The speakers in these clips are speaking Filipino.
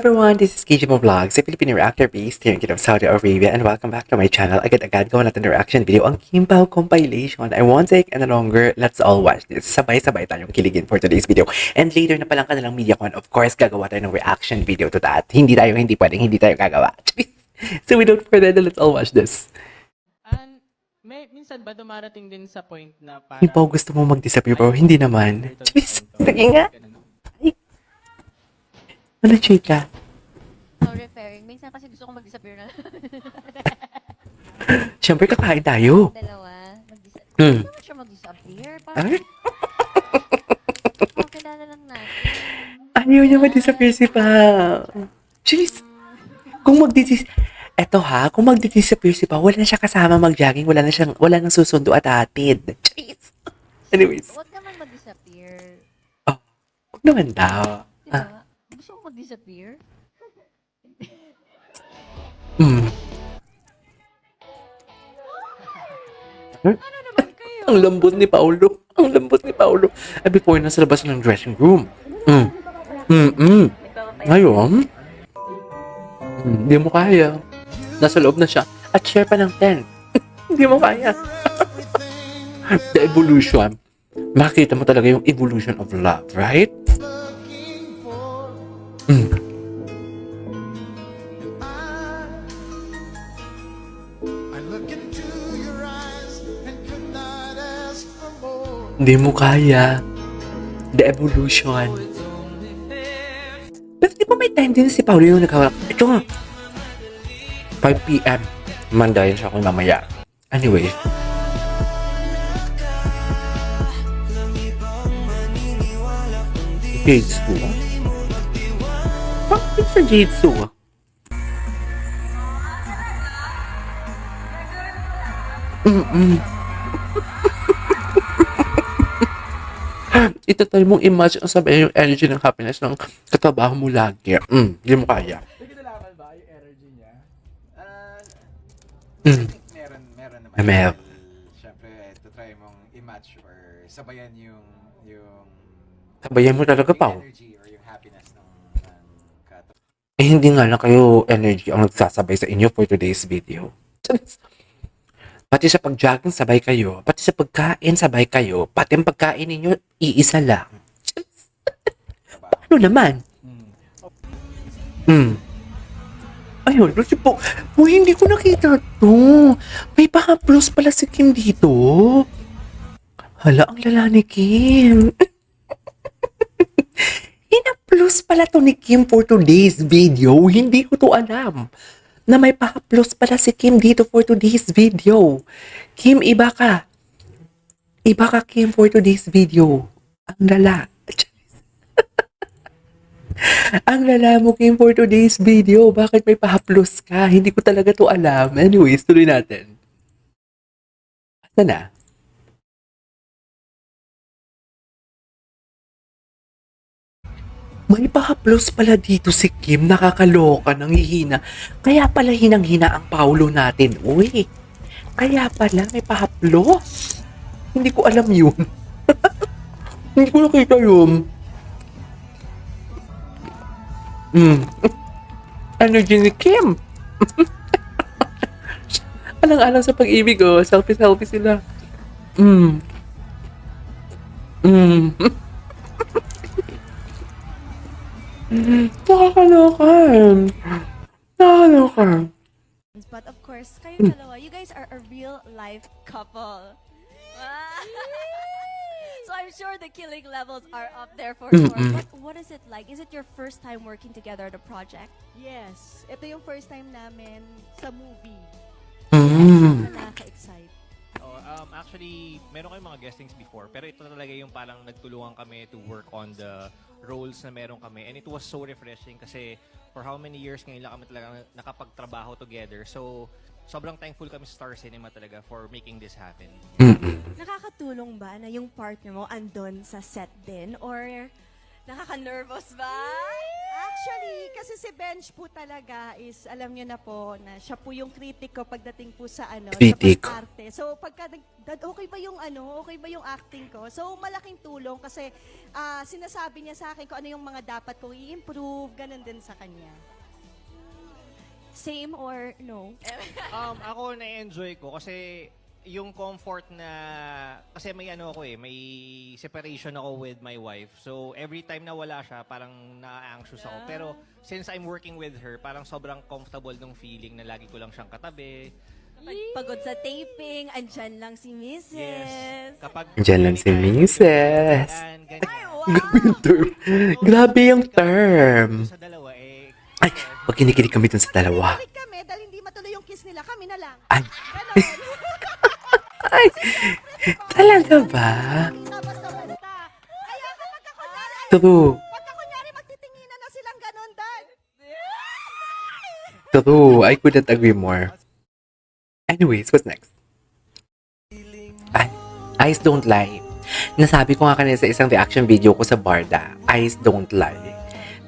everyone, this is KJ Vlogs, a Filipino reactor based here in Kingdom of Saudi Arabia, and welcome back to my channel. Agad-agad gawa natin reaction video ang Kim Pao compilation. I won't take any longer, let's all watch this. Sabay-sabay tayong kiligin for today's video. And later na palang kanilang MediaCon, of course, gagawa tayo ng reaction video to that. Hindi tayo gagawa. So without further ado, let's all watch this. And minsan ba dumarating din sa point na parang... Kim Pao, gusto mo mag-disappear bro? Hindi naman. Sige nga. Ano, chika? No referring. Minsan kasi gusto kong mag-disappear na. Siyempre, kakain tayo. Dalawa. Mag-disappear. Hindi naman siya mag-disappear. Parang, kilala lang natin. Ayaw niya mag-disappear si Pao. Jeez. Kung mag-disappear si Pao, wala na siya kasama mag-jogging, wala nang susundo at hatid. Jeez. Anyways. Huwag naman mag-disappear. Oh, huwag naman daw. Diba? Gusto kong mag-disappear? Ano naman kayo? Ang lambot ni Paolo. Before nasa labas ng dressing room. Ngayon, hindi mo kaya. Nasa loob na siya. At share pa ng tent. Hindi mo kaya. The evolution. Makita mo talaga yung evolution of love, right? Hindi mo kaya. The evolution. Pero di ba may time din si Paolo yung naghawak? Ito nga. 5 p.m. Mandayan siya ako mamaya. Anyway. Jitsu. Bakit sa Jitsu? Itatry mong imagine ang sabay yung energy ng happiness ng katrabaho mo lagi. Hindi mo kaya. Hindi ko nalaman ba yung energy niya? Meron naman. Meron. Siyempre, to try mong i-match or sabayan yung Sabayan mo talaga, Pao. energy or yung happiness ng katrabaho. Eh, hindi nga lang kayo energy ang nagsasabay sa inyo for today's video. Pati sa pag-jogging, sabay kayo. Pati sa pagkain, sabay kayo. Pati ang pagkain ninyo, iisa lang. Ano naman? Ayun, kasi po, hindi ko nakita to. May pa-plus pala si Kim dito. Hala, ang lala ni Kim. Ina-plus pala to ni Kim for today's video. Hindi ko to alam na may pa-plus pala si Kim dito for today's video. Kim, iba ka. Iba ka, Kim, for today's video. Ang lala. Ang lala mo, Kim, for today's video. Bakit may pa-plus ka? Hindi ko talaga to alam. Anyways, tuloy natin. Asa na? May pa-plus pala dito si Kim, nakakaloka, nanghihina. Kaya pala hinang-hina ang Paolo natin. Uy, kaya pala may pa-plus. Hindi ko alam yun. Hindi ko nakita yun. Energy ni Kim. Alang-alang sa pag-ibig, oh. Selfie-selfie sila. Nakakaloka. But of course, kayo dalawa, you guys are a real life couple. So I'm sure the killing levels are up there for sure. What is it like? Is it your first time working together on a project? Yes, ito yung first time namin sa movie. Nakaka-excite. Actually, meron kayong mga guestings before, pero ito talaga yung parang nagtulungan kami to work on the roles na meron kami. And it was so refreshing kasi for how many years ngayon lang kami talaga nakapagtrabaho together. So, sobrang thankful kami sa Star Cinema talaga for making this happen. Nakakatulong ba na yung partner mo andon sa set din? Or nakaka-nervous ba? Actually, kasi si Benj po talaga is, alam niyo na po, na siya po yung critic ko pagdating po sa Critic. sa pag-arte. So, pagka, okay ba yung okay ba yung acting ko? So, malaking tulong kasi sinasabi niya sa akin kung ano yung mga dapat kong i-improve, ganun din sa kanya. Same or no? Ako na-enjoy ko kasi yung comfort na kasi may may separation ako with my wife. So every time na wala siya, parang na-anxious ako. Pero since I'm working with her, parang sobrang comfortable nung feeling na lagi ko lang siyang katabi. Pagod sa taping, andyan lang si Mrs. Kapag Diyan lang si Mrs. Ganyan. Grabe yung term. Grabe yung term. Sa dalawa Ay, pag kinikilig kami dun sa dalawa. Balik kami dahil hindi matuloy yung kiss nila, kami na lang. Ay, Ganon. ay, talaga ba? Basta-basta. Kaya kapag kunyari, True. pagka kunyari magtitinginan na silang ganon, dad. True. I couldn't agree more. Anyways, what's next? Ay, Eyes Don't Lie. Nasabi ko nga kanina sa isang reaction video ko sa Barda, Eyes Don't Lie.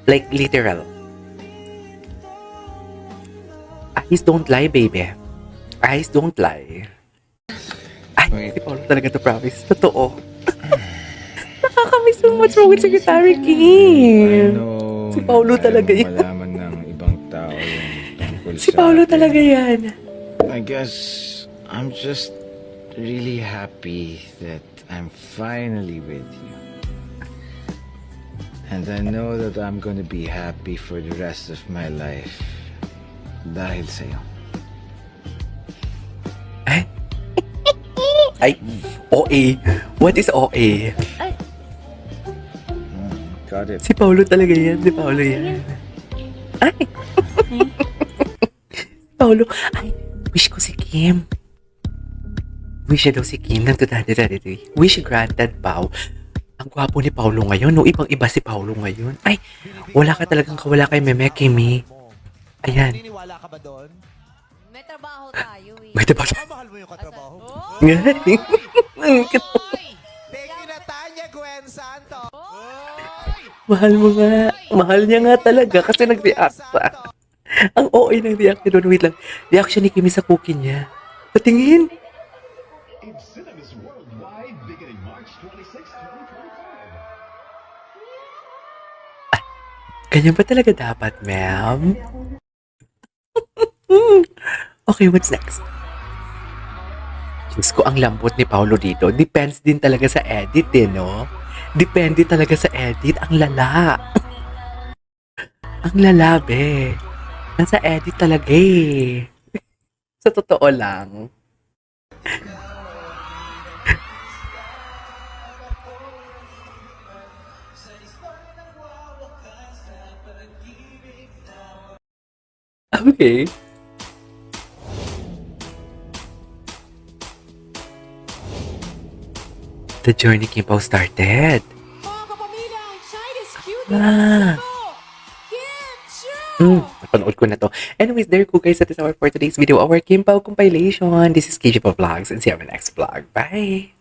Like, literal. Eyes don't lie, baby. Eyes don't lie. Ay, si Paolo talaga to, promise. Totoo. Nakakamiss so much wrong with Secretary I Kim. know Si Paolo talaga ayaw yan. malaman ng ibang tao yung tungkol Si sa Paolo atin. talaga yan. I guess I'm just really happy that I'm finally with you. And I know that I'm gonna be happy for the rest of my life. Dahil sa'yo. Ay. Ay, OA. What is OA? Got it. Si Paolo talaga yan. Si Paolo yan. Ay. Paolo. Ay, wish ko si Kim. Wish niya daw si Kim ng 2023. Wish granted, Pao. Ang gwapo ni Paolo ngayon. No, ibang-iba si Paolo ngayon. Ay, wala ka talagang kawala kay Meme Kimi. Ayan. Naniniwala ka ba doon? May trabaho tayo eh. May diba? Mahal mo yung katrabaho mo. Nga. Thank you na Tanya Gwen Santo. Mahal mo nga. Mahal niya nga talaga kasi nag-react pa. Ang OA ng react niya doon. Wait lang. Reaction ni Kimi sa cookie niya. Patingin. In cinemas worldwide beginning March 26, 2025. Ganyan ba talaga dapat, ma'am? Okay, what's next? Diyos ko, ang lambot ni Paolo dito. Depends din talaga sa edit, eh, no? Depende talaga sa edit. Ang lala. Ang lala, be. Nasa edit talaga, eh. Sa totoo lang. Okay. The journey Kim Pao started. Mga kapamilya, Chinese cutie Ah. Kim Chu! Napanood ko na to. Anyways, there you go guys. That is our for today's video. Our Kim Pao compilation. This is KJ Vlogs and see you on the next vlog. Bye!